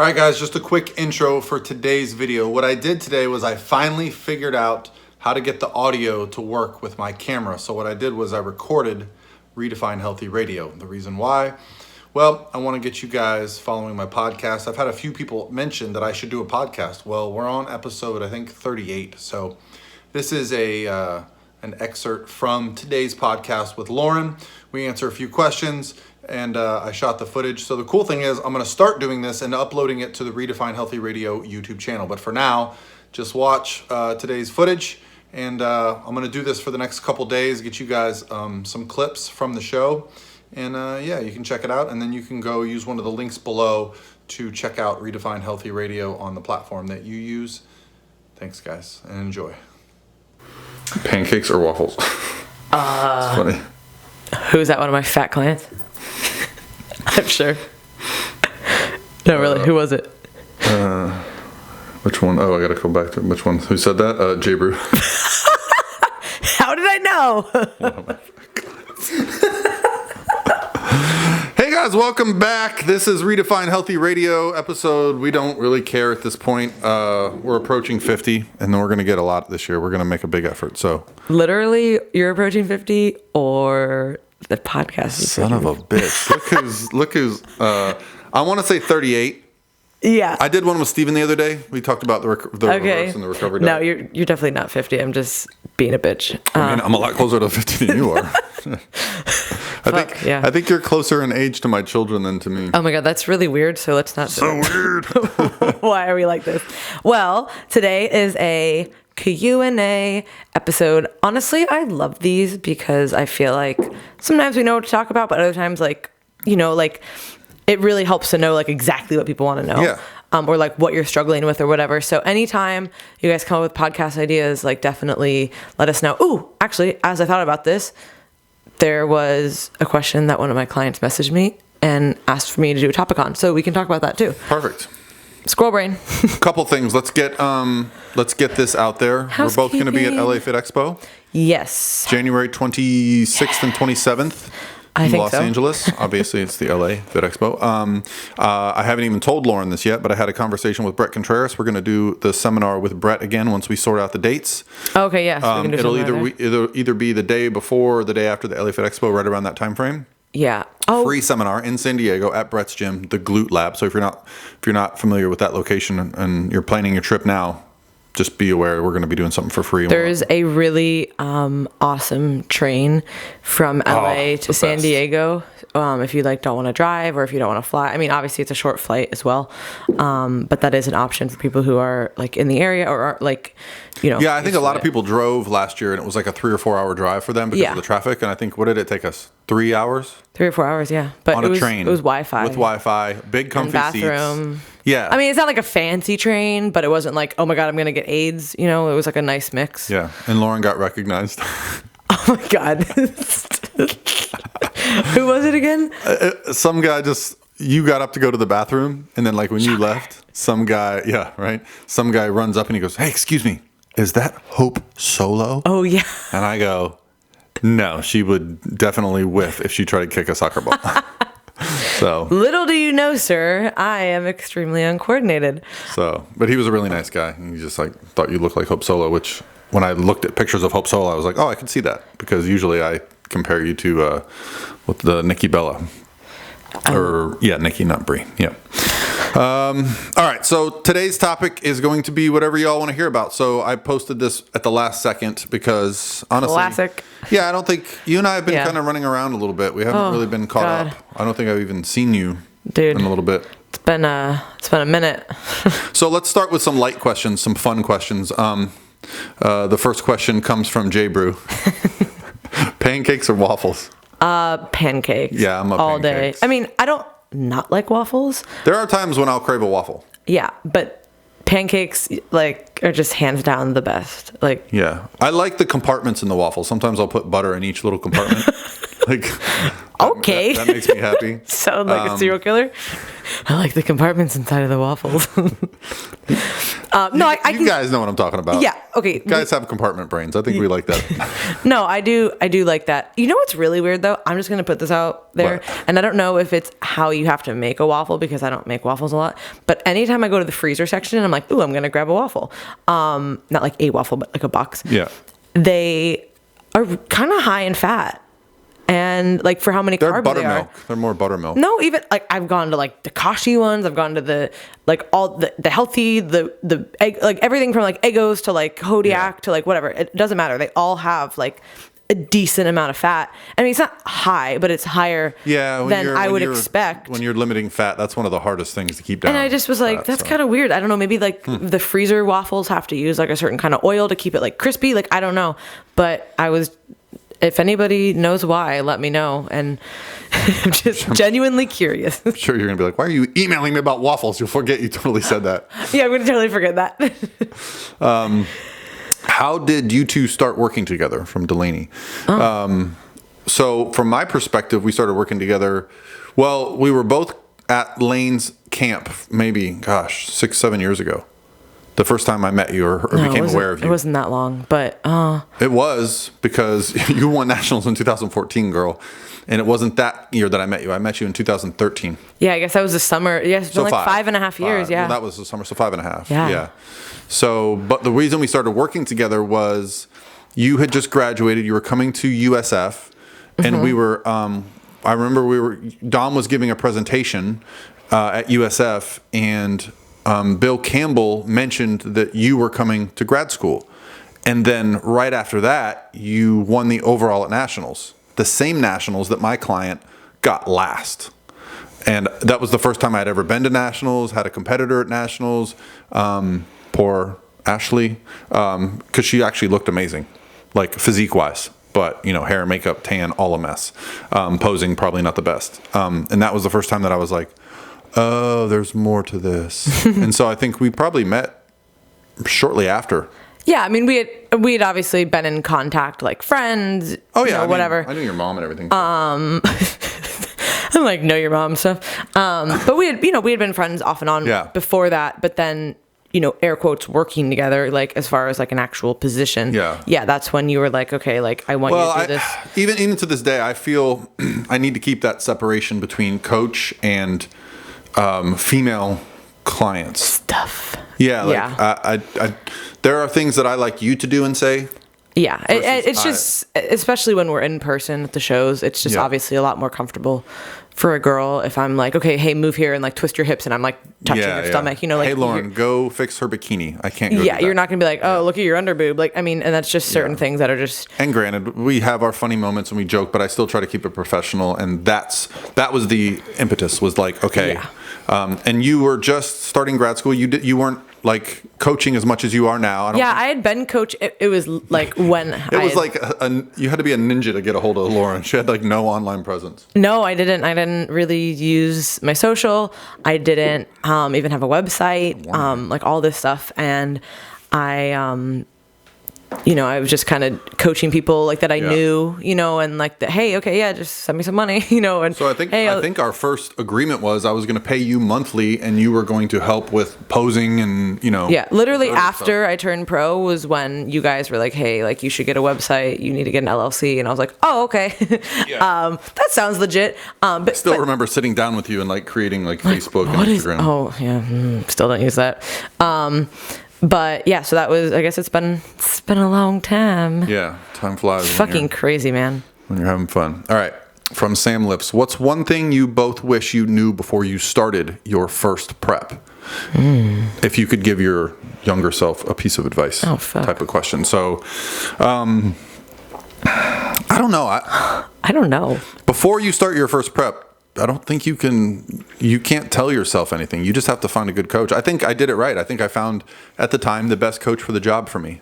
All right, guys, just a quick intro for today's video. What I did today was I finally figured out how to get the audio to work with my camera. So what I did was I recorded Redefine Healthy Radio. The reason why? Well, I want to get you guys following my podcast. I've had a few people mention that I should do a podcast. Well, we're on episode, I think, 38. So this is an excerpt from today's podcast with Lauren. We answer a few questions, and I shot the footage. So the cool thing is I'm going to start doing this and uploading it to the Redefine Healthy Radio YouTube channel. But for now, just watch today's footage, and I'm going to do this for the next couple days, get you guys some clips from the show. And yeah, you can check it out, and then you can go use one of the links below to check out Redefine Healthy Radio on the platform that you use. Thanks, guys, and enjoy. Pancakes or waffles? It's funny. Who's that? One of my fat clients? I'm sure. No, really. Who was it? Which one? Oh, I gotta go back to which one. Who said that? J. Brew. How did I know? One of my fat clients. Hey guys, welcome back. This is Redefine Healthy Radio episode. We don't really care at this point. We're approaching 50, and then we're gonna get a lot this year. We're gonna make a big effort. So literally, you're approaching 50, or the podcast is son of a bitch. Look who's I want to say 38. Yeah. I did one with Steven the other day. We talked about the reverse and the recovery No, diet. you're definitely not 50. I'm just being a bitch. I mean, I'm a lot closer to 50 than you are. I think you're closer in age to my children than to me. Oh my God, that's really weird. So let's not. So weird. Why are we like this? Well, today is a Q&A episode. Honestly, I love these because I feel like sometimes we know what to talk about, but other times, it really helps to know exactly what people want to know. Yeah. Or what you're struggling with or whatever. So anytime you guys come up with podcast ideas, definitely let us know. Ooh, actually, as I thought about this, there was a question that one of my clients messaged me and asked for me to do a topic on. So we can talk about that too. Perfect. Squirrel brain. Couple things. Let's get this out there. We're both going to be at LA Fit Expo. Yes. January 26th and 27th. In Los Angeles. Obviously, it's the LA Fit Expo. I haven't even told Lauren this yet, but I had a conversation with Brett Contreras. We're going to do the seminar with Brett again once we sort out the dates. Okay, yeah. So it'll either be the day before or the day after the LA Fit Expo, right around that time frame. Yeah. Oh. Free seminar in San Diego at Brett's gym, the Glute Lab. So if you're not familiar with that location and you're planning your trip now, just be aware we're going to be doing something for free. There's a really awesome train from LA to San Diego. If you don't want to drive or if you don't want to fly. I mean, obviously it's a short flight as well. But that is an option for people who are in the area or are Yeah, I think a lot of people drove last year and it was a 3 or 4 hour drive for them because of the traffic. And I think, what did it take us? 3 hours? 3 or 4 hours, yeah. But on a train. It was Wi-Fi. With Wi-Fi, big comfy bathroom. seats. Yeah. I mean, it's not a fancy train, but it wasn't oh my God, I'm going to get AIDS. It was a nice mix. Yeah. And Lauren got recognized. Oh my God. Who was it again? Some guy you got up to go to the bathroom, and then when you left, some guy runs up and he goes, "Hey, excuse me, is that Hope Solo?" Oh yeah. And I go, "No, she would definitely whiff if she tried to kick a soccer ball." So little do you know, sir, I am extremely uncoordinated. So, but he was a really nice guy. He just thought you looked like Hope Solo, which when I looked at pictures of Hope Solo, I was like, oh, I can see that, because usually I compare you to with the Nikki Bella. Nikki, not Brie. Yeah. All right. So today's topic is going to be whatever y'all want to hear about. So I posted this at the last second because honestly, classic. Yeah, I don't think you and I have been kind of running around a little bit. We haven't really been caught up. I don't think I've even seen you, dude, in a little bit. It's been a minute. So let's start with some light questions, some fun questions. The first question comes from J. Brew. Pancakes or waffles? Pancakes. Yeah, I'm all pancakes. day. I mean, I don't not like waffles. There are times when I'll crave a waffle. Yeah, but pancakes are just hands down the best. Yeah, I like the compartments in the waffle. Sometimes I'll put butter in each little compartment. Okay, that makes me happy. Sound like a serial killer. I like the compartments inside of the waffles. No, I You can, guys know what I'm talking about. yeah, okay. Guys have compartment brains. I think we like that. No, I do like that. You know what's really weird though? I'm just gonna put this out there, What? and I don't know if it's how you have to make a waffle because I don't make waffles a lot. But anytime I go to the freezer section and I'm like, ooh, I'm gonna grab a waffle. Not like a waffle, but like a box. Yeah. They are kind of high in fat, and like for how many They're carbs they are. buttermilk. They're more buttermilk. No, even like I've gone to like the kashi ones. I've gone to the like all the healthy, the egg, like everything from like Eggos to like Kodiak to like whatever. It doesn't matter. They all have like a decent amount of fat. I mean, it's not high, but it's higher than I would expect. When you're limiting fat, that's one of the hardest things to keep down. And I just was like, that's kind of weird. I don't know. Maybe like the freezer waffles have to use like a certain kind of oil to keep it like crispy. Like, I don't know. But I was, if anybody knows why, let me know. And I'm just genuinely curious. I'm sure you're going to be like, why are you emailing me about waffles? You'll forget you totally said that. Yeah, I'm going to totally forget that. How did you two start working together from Delaney? So from my perspective, we started working together. Well, we were both at Lane's camp, maybe, 6-7 years ago. The first time I met you or became aware of you. It wasn't that long, but It was because you won nationals in 2014, girl. And it wasn't that year that I met you. I met you in 2013. yeah, I guess that was the summer. Yeah, it's been like 5.5 years. Yeah. Well, that was the summer, so 5.5. Yeah. So, but the reason we started working together was you had just graduated. You were coming to USF, and we were. I remember Dom was giving a presentation at USF, and Bill Campbell mentioned that you were coming to grad school, and then right after that, you won the overall at nationals, the same nationals that my client got last. And that was the first time I'd ever been to nationals, had a competitor at nationals. Poor Ashley, because she actually looked amazing, like physique-wise. But, hair, makeup, tan, all a mess. Posing, probably not the best. And that was the first time that I was like, oh, there's more to this. And so I think we probably met shortly after. Yeah, I mean, we had obviously been in contact, like friends. Oh yeah, whatever. I knew your mom and everything. So. I'm like, know your mom stuff. But we had been friends off and on before that. But then, air quotes, working together, like as far as like an actual position. Yeah, that's when you were like, okay, like I want you to do this. Even to this day, I feel I need to keep that separation between coach and female clients stuff. Yeah, I there are things that I like you to do and say. Yeah, it's just, especially when we're in person at the shows, it's just obviously a lot more comfortable for a girl if I'm like, okay, hey, move here and like twist your hips, and I'm like touching your stomach, like, hey, Lauren, go fix her bikini. I can't go. Yeah, you're not gonna be like, oh, look at your underboob. Like, I mean, and that's just certain things that are just. And granted, we have our funny moments and we joke, but I still try to keep it professional, and that was the impetus. Was like, okay, and you were just starting grad school. You weren't like coaching as much as you are now. I had been coach. It was like when you had to be a ninja to get a hold of Lauren. She had like no online presence. No, I didn't. I didn't really use my social. I didn't even have a website. Like all this stuff, and I I was just kind of coaching people like that I knew, and like hey, okay, yeah, just send me some money, and so I think our first agreement was I was going to pay you monthly and you were going to help with posing and, Yeah, literally after I turned pro was when you guys were like, hey, like you should get a website, you need to get an LLC, and I was like, oh, okay. That sounds legit. But I still remember sitting down with you and like creating like Facebook and Instagram. Still don't use that. But yeah, so that was, I guess it's been a long time. Yeah, time flies. It's fucking crazy, man. When you're having fun. All right, from Sam Lips, what's one thing you both wish you knew before you started your first prep? If you could give your younger self a piece of advice, type of question. So, I don't know. I don't know. Before you start your first prep, I don't think you can't tell yourself anything. You just have to find a good coach. I think I did it right. I think I found at the time the best coach for the job for me.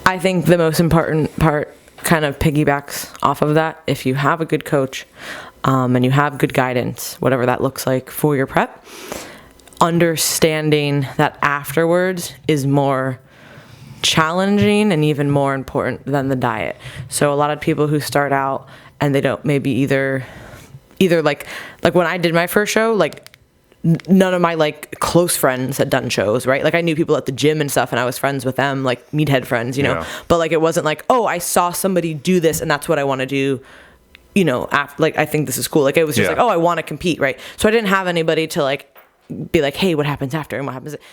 I think the most important part kind of piggybacks off of that. If you have a good coach and you have good guidance, whatever that looks like for your prep, understanding that afterwards is more challenging and even more important than the diet. So a lot of people who start out and they don't maybe either like when I did my first show, like none of my like close friends had done shows, right? Like I knew people at the gym and stuff and I was friends with them, like meathead friends, you know, but like it wasn't like, oh, I saw somebody do this and that's what I want to do, you know, like I think this is cool. Like it was just like, oh, I want to compete, right? So I didn't have anybody to like be like, hey, what happens after and what happens? Because